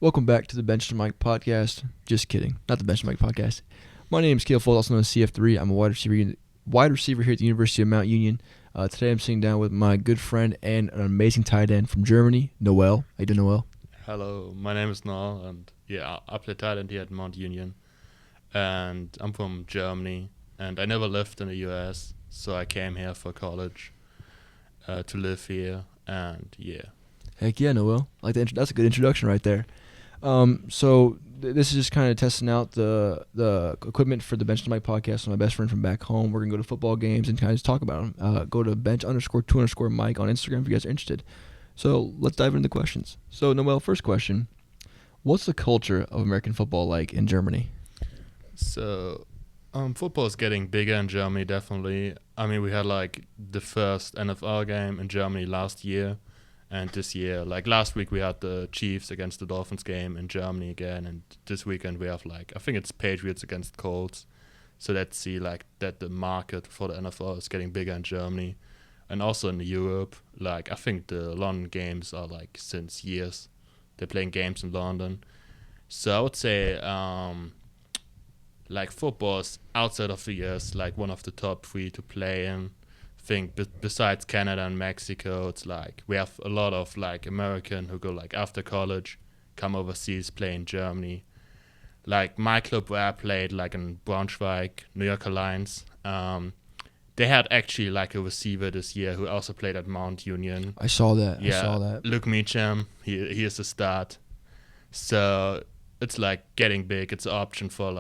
Welcome back to the Bench to Mike podcast. Just kidding, not the Bench to Mike podcast. My name is Cale Fold, also known as CF3. I'm a wide receiver here at the University of Mount Union. Today I'm sitting down with my good friend and an amazing tight end from Germany, Noel. How you doing, Noel? Hello, my name is Noel, and I play tight end here at Mount Union, and I'm from Germany, and I never lived in the US, so I came here for college to live here, and yeah. Heck yeah, Noel. That's a good introduction right there. This is just kind of testing out the equipment for the Bench to Mike podcast with my best friend from back home. We're gonna go to football games and kind of just talk about them. Go to bench_2_Mike on Instagram if you guys are interested. So let's dive into the questions. So Noel, first question: what's the culture of American football like in Germany? So, football is getting bigger in Germany, definitely. I mean, we had like the first NFL game in Germany last year. And this year, like last week, we had the Chiefs against the Dolphins game in Germany again. And this weekend, we have I think it's Patriots against Colts. So let's see that the market for the NFL is getting bigger in Germany. And also in Europe, I think the London games are since years. They're playing games in London. So I would say, football is outside of the US, one of the top three to play in. Think besides Canada and Mexico, it's we have a lot of American who go after college, come overseas, play in Germany. My club where I played in Braunschweig, New York Alliance, they had actually a receiver this year who also played at Mount Union. I saw that. Luke Meacham, he is a start. So it's getting big. It's an option for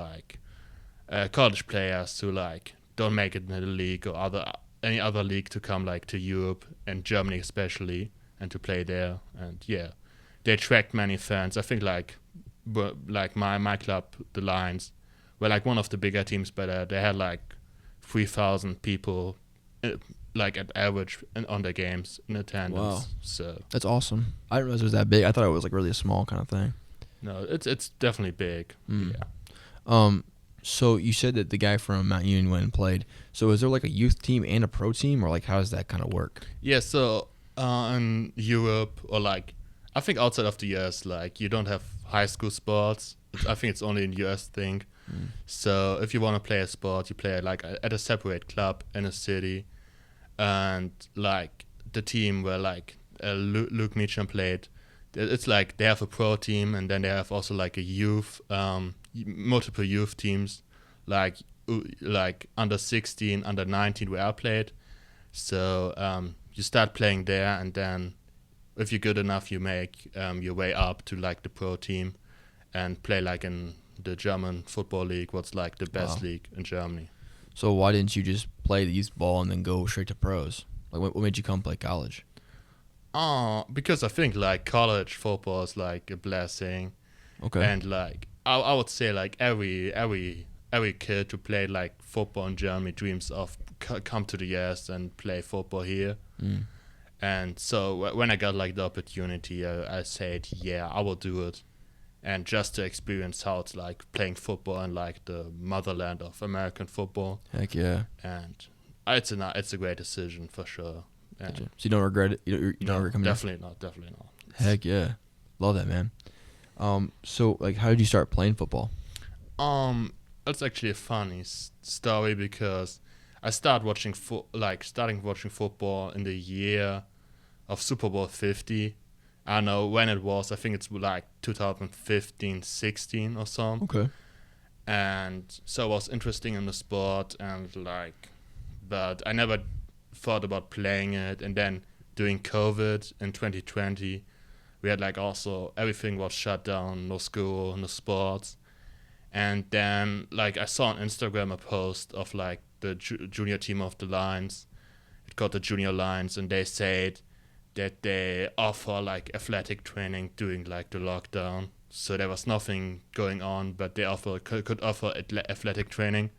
college players who don't make it in the league or any other league to come to Europe and Germany especially and to play there. And yeah, they attract many fans. I think my club, the Lions, were one of the bigger teams, but they had 3,000 people at average on the games in attendance. Wow. So That's awesome. I didn't realize it was that big. I thought it was really a small kind of thing. no, it's definitely big. Mm. Yeah. So you said that the guy from Mount Union went and played. So is there a youth team and a pro team, or how does that kind of work? Yeah, so in Europe or I think outside of the US, you don't have high school sports. I think it's only a US thing. So if you want to play a sport, you play at a separate club in a city, and the team where Luke Meacham played, it's they have a pro team, and then they have also a youth, multiple youth teams, under 16, under 19 where I played. So you start playing there, and then if you're good enough, you make your way up to the pro team and play in the German football league, what's the best league in Germany. So why didn't you just play the youth ball and then go straight to pros? What made you come play college? Because I think college football is a blessing. Okay. And I would say every kid who played football in Germany dreams of come to the US and play football here. And so when I got the opportunity, I said, yeah, I will do it. And just to experience how it's playing football in the motherland of American football. Heck yeah. And it's a great decision for sure. Gotcha. So you don't regret it? You don't regret coming Definitely not. Heck yeah. Love that, man. So how did you start playing football? That's actually a funny story because I started watching football in the year of Super Bowl 50. I don't know when it was. I think it's 2015, 16 or so. Okay. And so I was interested in the sport and but I never thought about playing it. And then during COVID in 2020, we had also everything was shut down, no school, no sports. And then I saw on Instagram a post of the junior team of the Lions. It called the Junior Lions, and they said that they offer athletic training during the lockdown. So there was nothing going on, but they could offer athletic training.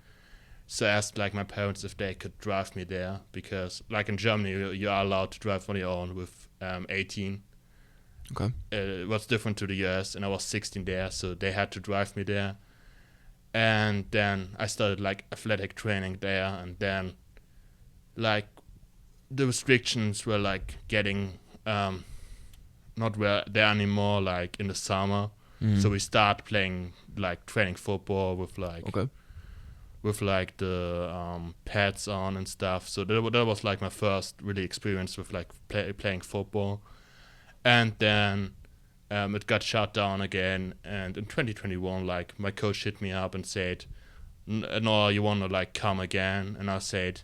So I asked my parents if they could drive me there because in Germany you are allowed to drive on your own with 18. Okay. It was different to the US, and I was 16 there, so they had to drive me there. And then I started athletic training there, and then the restrictions were getting not there anymore in the summer. So we start playing like training football with like Okay. the pads on and stuff. So that was like my first really experience with like playing football. And then it got shut down again. And in 2021, like my coach hit me up and said, "No, you want to like come again?" And I said,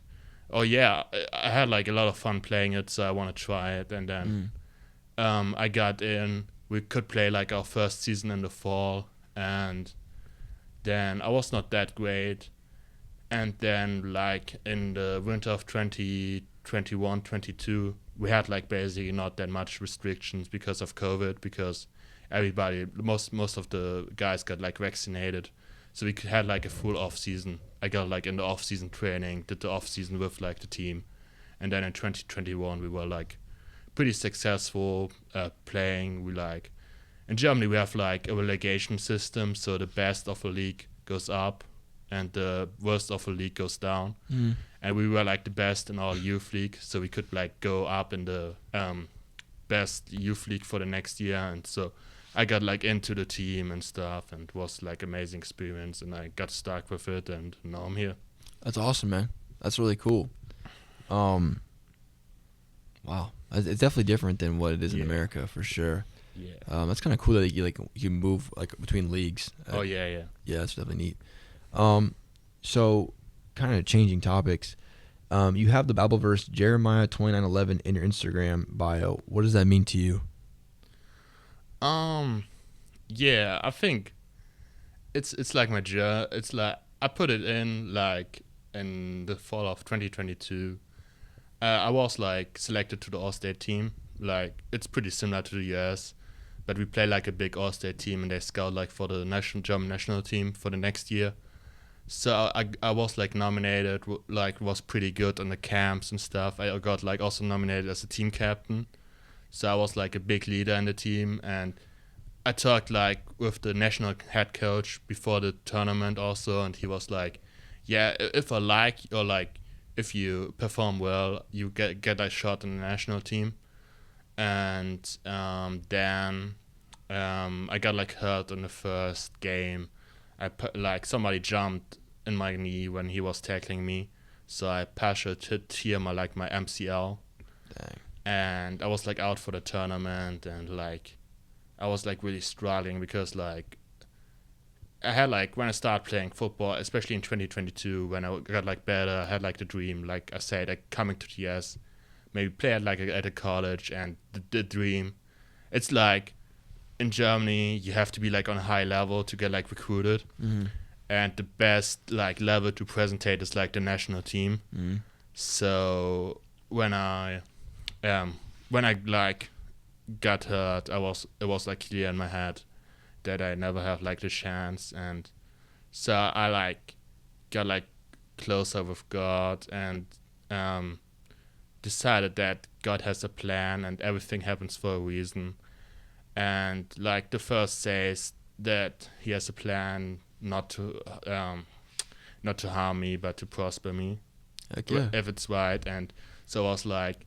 "Oh yeah, I had like a lot of fun playing it, so I want to try it." And then I got in. We could play like our first season in the fall, and then I was not that great. And then like in the winter of 2021, 22, we had like basically not that much restrictions because of COVID, because most of the guys got like vaccinated, so we had like a full off season. I got like in the off season training, did the off season with like the team, and then in 2021 we were like pretty successful playing. We like in Germany we have like a relegation system, so the best of a league goes up and the worst of a league goes down. And we were like the best in our youth league, so we could like go up in the best youth league for the next year. And so I got like into the team and stuff, and it was like amazing experience, and I got stuck with it, and now I'm here. That's awesome, man. That's really cool. Wow, it's definitely different than what it is in America for sure. Yeah. That's kind of cool that you move like between leagues. Oh yeah. Yeah, that's definitely neat. So kind of changing topics. You have the Bible verse Jeremiah 29:11 in your Instagram bio. What does that mean to you? Yeah, I think it's like my journey. It's like I put it in like in the fall of 2022. I was like selected to the All-State team. Like it's pretty similar to the US, but we play like a big All-State team, and they scout like for the German national team for the next year. So I was like nominated, like was pretty good on the camps and stuff. I got like also nominated as a team captain. So I was like a big leader in the team, and I talked like with the national head coach before the tournament also, and he was like, "Yeah, if I like, or like if you perform well, you get a shot in the national team." And then I got like hurt in the first game. Like somebody jumped in my knee when he was tackling me, so I partially tear my MCL. Dang. And I was like out for the tournament, and like I was like really struggling because like I had like when I started playing football, especially in 2022, when I got like better, I had like the dream, like I said, like coming to TS, maybe play at like at a college, and the dream, it's like in Germany you have to be like on a high level to get like recruited, and the best like level to presentate is like the national team. So when I like got hurt, it was like clear in my head that I never have like the chance, and so I like got like closer with God, and decided that God has a plan and everything happens for a reason. And like the verse says that He has a plan not to harm me but to prosper me, Heck yeah. if it's right. And so I was like,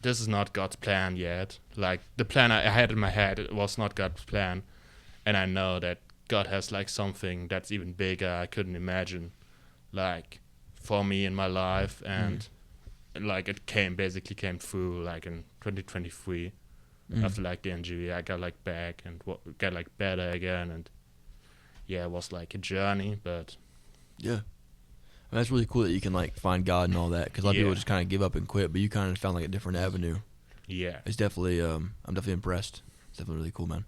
this is not God's plan yet. Like the plan I had in my head, it was not God's plan, and I know that God has like something that's even bigger I couldn't imagine, like for me in my life. And like it basically came through like in 2023. After like the injury, I got like back and got like better again, and yeah, it was like a journey, but Yeah. I mean, that's really cool that you can like find God and all that, because a lot of people just kind of give up and quit, but you kind of found like a different avenue. yeah. It's definitely I'm definitely impressed. It's definitely really cool, man.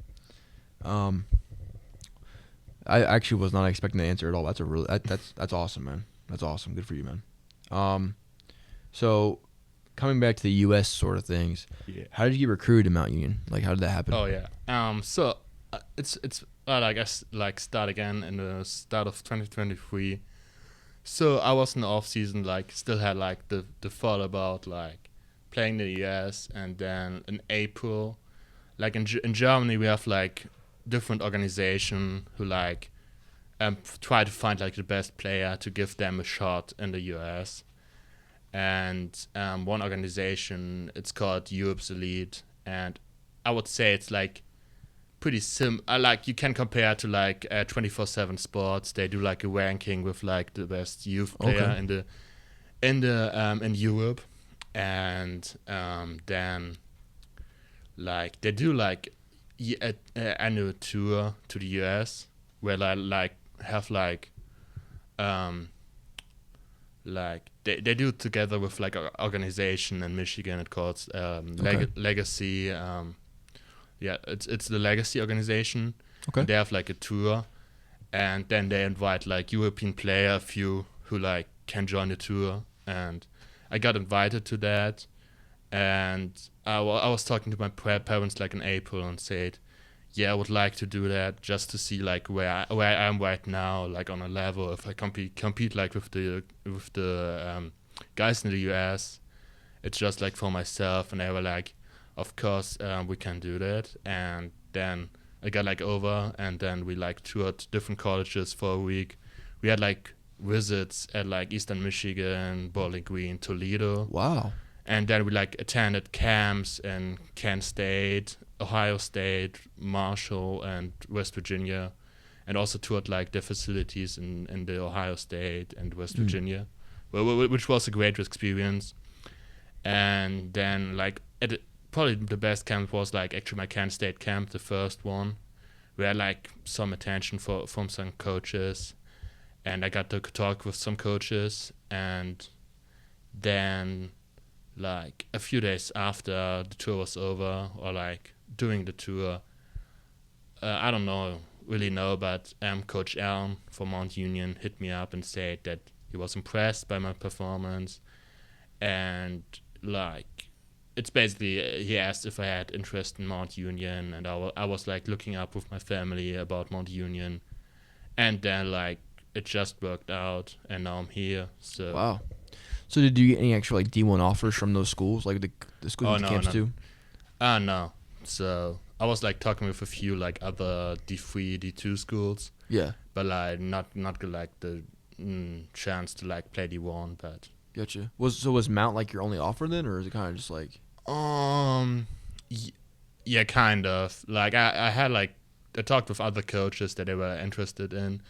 I actually was not expecting the answer at all. That's awesome, man. That's awesome. Good for you, man. So coming back to the U.S. sort of things, how did you get recruited to Mount Union? Like, how did that happen? Oh yeah. So it's I guess like start again in the start of 2023. So I was in the off season, like still had like the thought about like playing the US, and then in April, like in Germany we have like different organization who like try to find like the best player to give them a shot in the US. And one organization, it's called Europe's Elite, and I would say it's like pretty like you can compare to like 24/7 Sports. They do like a ranking with like the best youth player in Europe, and then like they do like annual tour to the US where like have like they do it together with like an organization in Michigan. It calls Legacy. It's the Legacy organization. Okay. And they have like a tour, and then they invite like European player, a few who like can join the tour, and I got invited to that, and I was talking to my parents like in April and said, yeah, I would like to do that just to see like where I am right now, like on a level, if I compete like with the guys in the US. It's just like for myself, and they were like, of course we can do that. And then I got like over, and then we like toured different colleges for a week. We had like visits at like Eastern Michigan, Bowling Green, Toledo. Wow. And then we like attended camps in Kent State, Ohio State, Marshall, and West Virginia, and also toured like the facilities in the Ohio State and West Virginia, which was a great experience. And then like probably the best camp was like actually my Kent State camp, the first one, where I like some attention from some coaches, and I got to talk with some coaches. And then like a few days after the tour was over, or like during the tour, I don't really know, but Coach Allen from Mount Union hit me up and said that he was impressed by my performance, and like it's basically he asked if I had interest in Mount Union, and I was like looking up with my family about Mount Union, and then like it just worked out, and now I'm here. So wow. So did you get any actual like D1 offers from those schools, like the schools with the camps too? No. So I was like talking with a few like other D3, D2 schools. Yeah. But like not like the chance to like play D1. But Gotcha. Was Mount like your only offer then, or is it kind of just like? Yeah, kind of. Like I had like I talked with other coaches that they were interested in.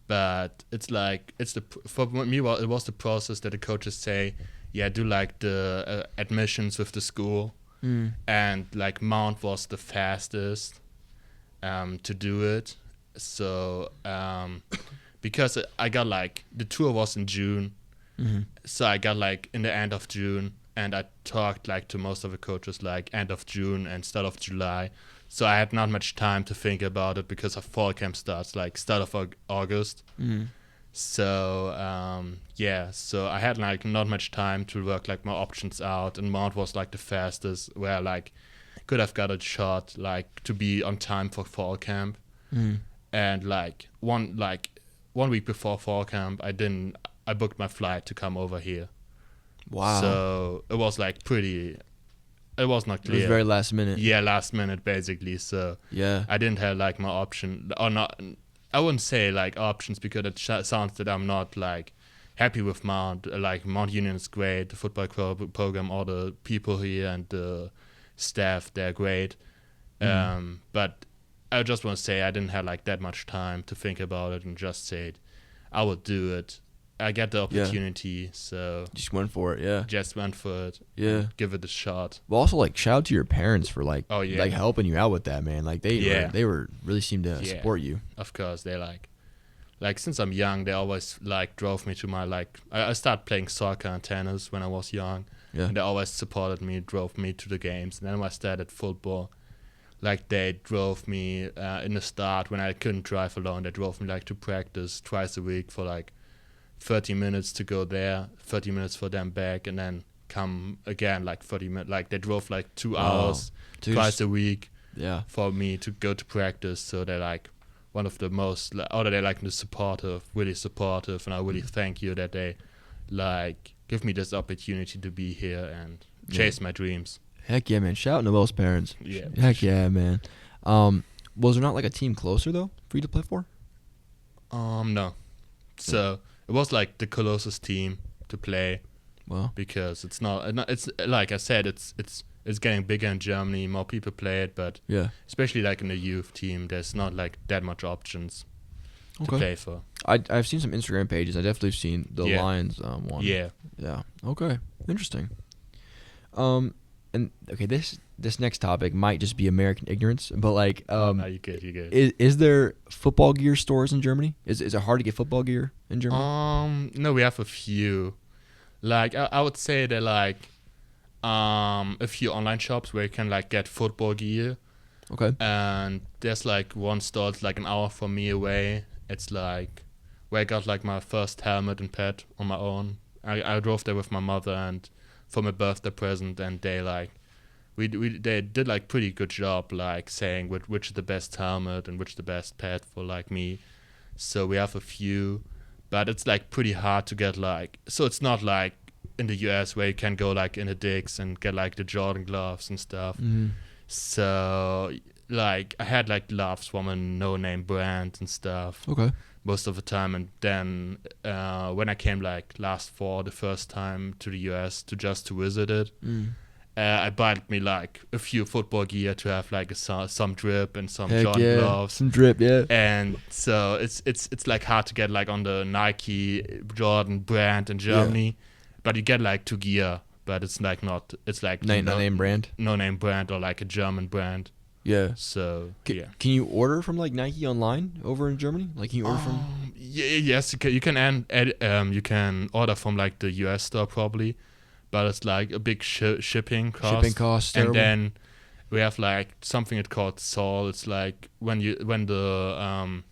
But it's like for me, it was the process that the coaches say, yeah, do like the admissions with the school, and like Mount was the fastest to do it. So because I got like the tour was in June, so I got like in the end of June, and I talked like to most of the coaches like end of June and start of July. So I had not much time to think about it because our fall camp starts like start of August. So so I had like not much time to work like my options out, and Mount was like the fastest where like could have got a shot like to be on time for fall camp. And like one week before fall camp, I booked my flight to come over here. Wow. So it was like it was not clear. It was very last minute. Yeah, last minute basically. So yeah, I didn't have like my option, or not. I wouldn't say like options because it sounds that I'm not like happy with Mount. Like Mount Union is great, the football program, all the people here and the staff, they're great. But I just want to say I didn't have like that much time to think about it, and just said I would do it. I get the opportunity, so just went for it. Yeah, just went for it. Yeah, give it a shot. Well, also like shout out to your parents for like like helping you out with that, man. Like they were really seemed to support you. Of course, they like since I'm young, they always like drove me to my like I started playing soccer and tennis when I was young. Yeah, and they always supported me, drove me to the games. And then when I started football, like they drove me in the start when I couldn't drive alone. They drove me like to practice twice a week for like 30 minutes to go there, 30 minutes for them back, and then come again like 30 minutes. Like they drove like 2 hours twice a week for me to go to practice. So they're like one of the most, or they're like really supportive, and I really thank you that they like give me this opportunity to be here and chase my dreams. Heck yeah, man. Shout out Noel's parents. Yeah. Heck yeah, man. Was there not like a team closer though for you to play for? No. So it was like the closest team to play. Well, because it's not. It's like I said. It's it's getting bigger in Germany. More people play it, but Yeah. especially like in the youth team, there's not like that much options to Okay. play for. I've seen some Instagram pages. I definitely seen the Yeah. Lions one. Yeah. Yeah. Okay. Interesting. And okay, this next topic might just be American ignorance, but like, No, you good. is there football gear stores in Germany? Is it hard to get football gear in Germany? No, we have a few. Like I would say that like a few online shops where you can like get football gear, Okay. and there's like one store it's like an hour from me away. It's like where I got like my first helmet and pad on my own. I drove there with my mother and for my birthday present, and they like they did like pretty good job like saying which is the best helmet and which is the best pad for like me. So we have a few, but it's like pretty hard to get like, so it's not like in the US where you can go like in the digs and get like the Jordan gloves and stuff. Mm-hmm. So like I had like gloves from a no-name brand and stuff Okay. most of the time, and then when I came like last fall the first time to the US to visit it, I bought me like a few football gear to have like some drip and some Heck Jordan yeah. gloves. Some drip, yeah. And so it's like hard to get like on the Nike Jordan brand in Germany, but you get like two gear, but it's like not, it's like No name brand. no name brand or like a German brand. Yeah. So yeah. Can you order from like Nike online over in Germany? Like, can you order from? Yes, you can order from like the US store probably, but it's like a big shipping cost. Shipping costs. And Terrible. then we have like something it's called Sol. It's like when the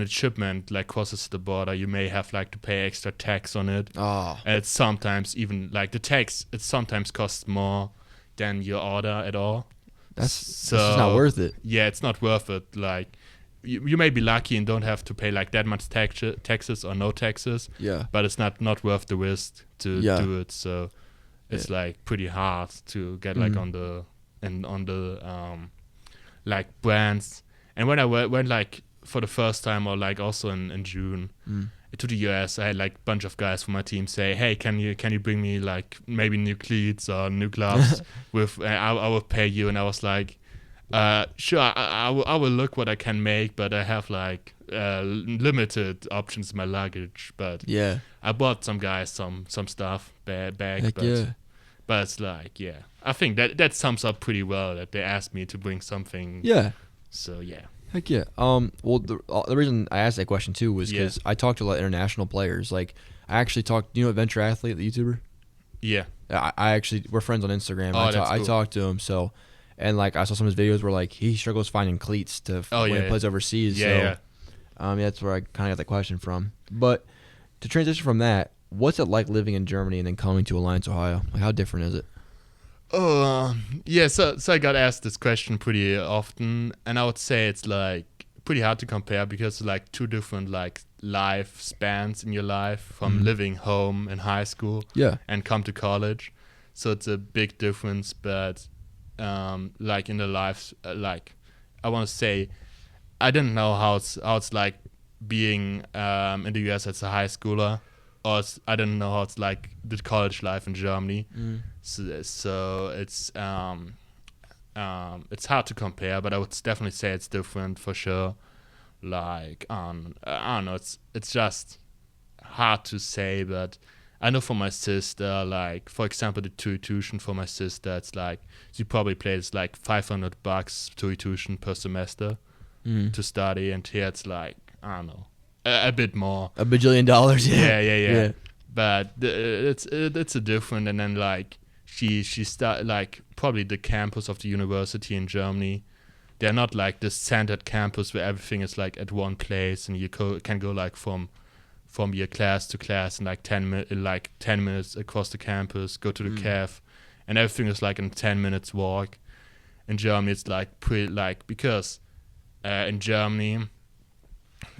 shipment like crosses the border, you may have like to pay extra tax on it. Oh. And it's sometimes even like the tax. It sometimes costs more than your order at all. That's just not worth it. Yeah, it's not worth it. Like you may be lucky and don't have to pay like that much taxes or no taxes. Yeah. But it's not worth the risk to do it. So it's like pretty hard to get like on the like brands. And when I went like for the first time or like also in June to the US, I had like a bunch of guys from my team say, "Hey, can you bring me like maybe new cleats or new gloves with I will pay you." And I was like, sure, I will look what I can make, but I have like limited options in my luggage. But Yeah. I bought some guys some stuff back, Heck but yeah. but it's like I think that sums up pretty well that they asked me to bring something. Yeah. So yeah. Heck yeah. Well, the reason I asked that question too was because I talked to a lot of international players. Like, I actually talked. You know, Adventure Athlete, the YouTuber. Yeah. I actually, we're friends on Instagram. Oh, that's I cool. talked to him. So, and like I saw some of his videos where like he struggles finding cleats to when he plays overseas. Yeah. That's where I kind of got that question from. But to transition from that, what's it like living in Germany and then coming to Alliance, Ohio? Like, how different is it? So I got asked this question pretty often, and I would say it's like pretty hard to compare because like two different like life spans in your life from living home in high school and come to college. So it's a big difference, but like in the lives, like I want to say, I didn't know how it's like being in the US as a high schooler, or I didn't know how it's like the college life in Germany. So it's hard to compare, but I would definitely say it's different for sure. Like I don't know, it's just hard to say, but I know for my sister, like for example, the tuition for my sister, it's like she probably pays like $500 tuition per semester to study, and here it's like I don't know, a bit more, $1 bajillion. Yeah. But it's a different, and then like she start like probably the campus of the university in Germany. They're not like the centered campus where everything is like at one place, and you can go like from your class to class in like 10 minutes across the campus, go to the caf, and everything is like in 10 minutes walk. In Germany, it's like because in Germany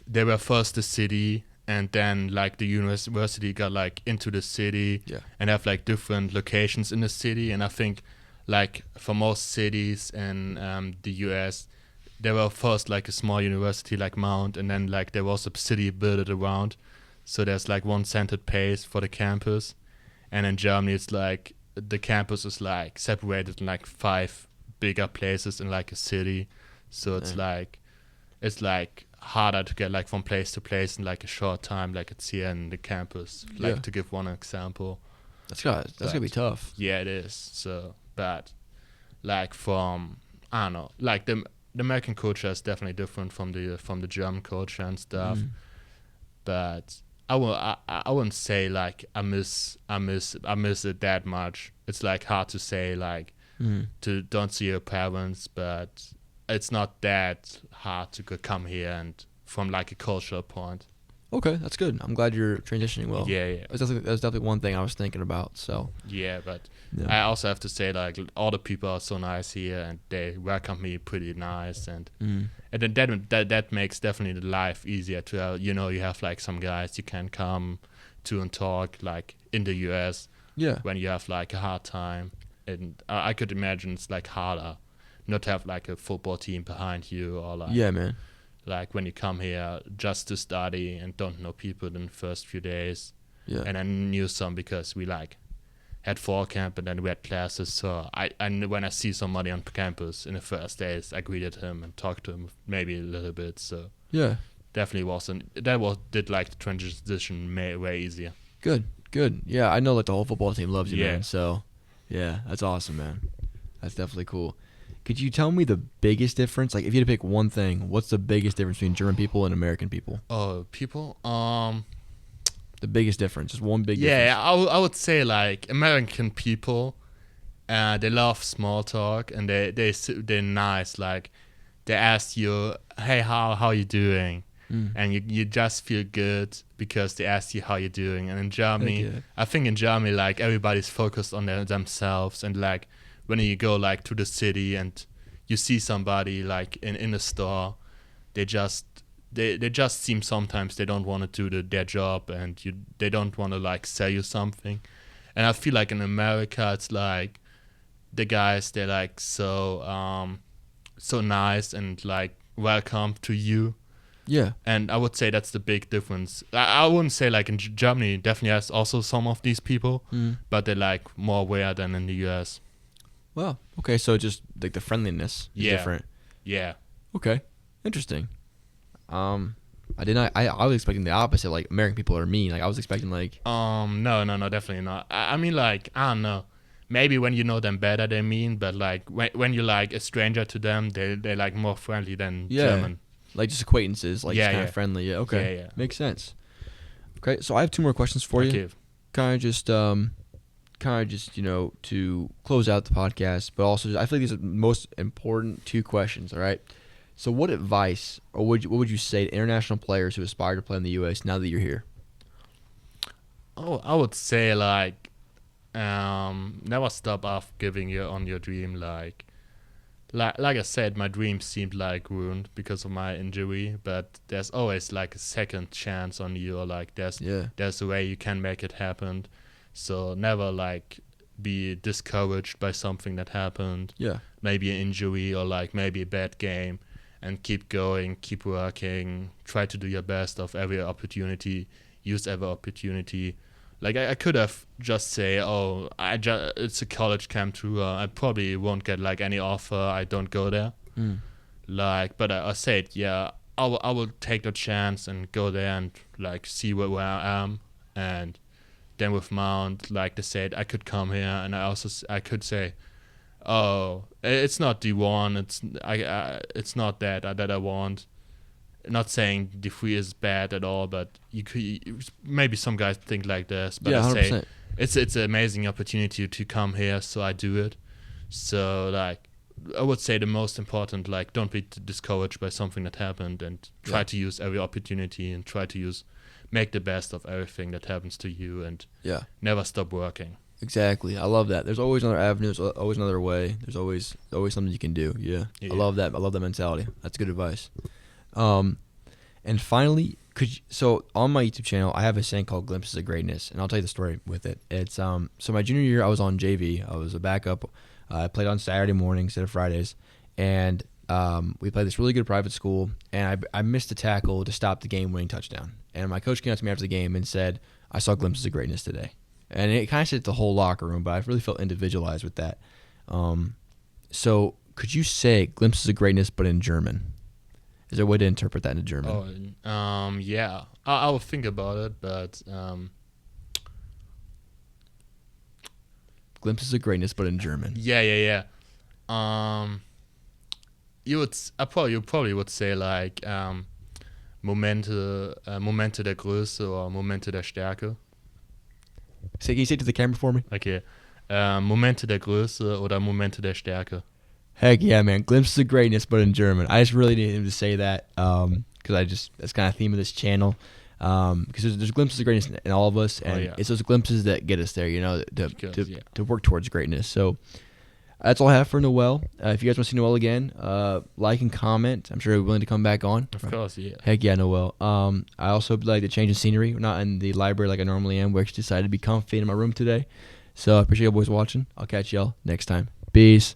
they were first the city, and then like the university got like into the city and have like different locations in the city. And I think like for most cities in the US, there were first like a small university like Mount, and then like there was a city built around. So there's like one centered place for the campus. And in Germany, it's like the campus is like separated in like 5 bigger places in like a city, so it's like harder to get like from place to place in like a short time, like it's here in the campus. Like to give one example. That's gonna be tough. Yeah, it is. So, but like from I don't know, like the American culture is definitely different from the German culture and stuff. But I wouldn't say like I miss it that much. It's like hard to say like to don't see your parents, but it's not that hard to come here and from like a cultural point. Okay, that's good. I'm glad you're transitioning well. Yeah. That's definitely one thing I was thinking about. So yeah, but I also have to say like all the people are so nice here and they welcome me pretty nice and then that makes definitely the life easier to you have like some guys you can come to and talk like in the US when you have like a hard time, and I could imagine it's like harder not to have like a football team behind you or like man. Like when you come here just to study and don't know people in the first few days. Yeah. And I knew some because we like had fall camp and then we had classes. So I when I see somebody on campus in the first days, I greeted him and talked to him maybe a little bit. So definitely did like the transition way easier. Good. Yeah, I know like the whole football team loves you, Yeah. man. So yeah, that's awesome, man. That's definitely cool. Could you tell me the biggest difference? Like, if you had to pick one thing, what's the biggest difference between German people and American people? Oh, people? The biggest difference, just one big Yeah, difference. I would say like American people, they love small talk and they're nice. Like, they ask you, hey, how you doing? And you just feel good because they ask you how you're doing. And in Germany, I think in Germany, like everybody's focused on themselves and like. When you go like to the city and you see somebody like in a store, they just seem sometimes they don't want to do their job and they don't want to like sell you something. And I feel like in America it's like the guys they're like so nice and like welcome to you. Yeah. And I would say that's the big difference. I wouldn't say like in Germany definitely has also some of these people, but they're like more aware than in the US. Wow. Okay, so just like the friendliness is different. Yeah. Okay. Interesting. I was expecting the opposite. Like American people are mean. Like I was expecting like. No, definitely not. I mean, like I don't know. Maybe when you know them better, they're mean. But like when you're like a stranger to them, they're like more friendly than German. Like just acquaintances. Like just kind of friendly. Yeah. Okay. Yeah. Makes sense. Okay, so I have 2 more questions for you. Kind of just to close out the podcast, but also I feel like these are the most important 2 questions. All right. So, what advice or what would you say to international players who aspire to play in the U.S. now that you're here? Oh, I would say like, never stop off giving on your dream. Like I said, my dream seemed like ruined because of my injury, but there's always like a second chance on you, or like there's a way you can make it happen. So never like be discouraged by something that happened. Yeah. Maybe an injury or like maybe a bad game, and keep going, keep working, try to do your best of every opportunity, use every opportunity. Like I could have just say, it's a college camp tour. I probably won't get like any offer. I don't go there. But I said, I will take the chance and go there and like see where I am. And then with Mount, like they said, I could come here and I could say, it's not D1. It's not that I want. Not saying D3 is bad at all, but you could maybe some guys think like this. But I say it's an amazing opportunity to come here, so I do it. So like I would say the most important, like don't be discouraged by something that happened, and try to use every opportunity and try to make the best of everything that happens to you, and never stop working. Exactly. I love that. There's always another avenue. There's always another way. There's always something you can do. Yeah. I love that. I love that mentality. That's good advice. And finally, so on my YouTube channel, I have a saying called Glimpses of Greatness, and I'll tell you the story with it. It's so my junior year, I was on JV. I was a backup. I played on Saturday mornings instead of Fridays, and we played this really good private school, and I missed a tackle to stop the game-winning touchdown. And my coach came up to me after the game and said, "I saw glimpses of greatness today." And it kind of said the whole locker room, but I really felt individualized with that. So could you say glimpses of greatness, but in German? Is there a way to interpret that in German? Yeah. I will think about it, but Glimpses of greatness, but in German. yeah. You probably would say like Momente der Größe or Momente der Stärke. Can you say it to the camera for me? Okay. Momente der Größe oder Momente der Stärke. Heck yeah, man. Glimpses of greatness, but in German. I just really needed him to say that because that's kind of the theme of this channel. Because there's glimpses of greatness in all of us, and it's those glimpses that get us there, to work towards greatness. So that's all I have for Noel. If you guys want to see Noel again, like and comment. I'm sure he'll be willing to come back on. Of course, yeah. Heck yeah, Noel. I also like the change in scenery. We're not in the library like I normally am. We actually decided to be comfy in my room today. So I appreciate you boys watching. I'll catch y'all next time. Peace.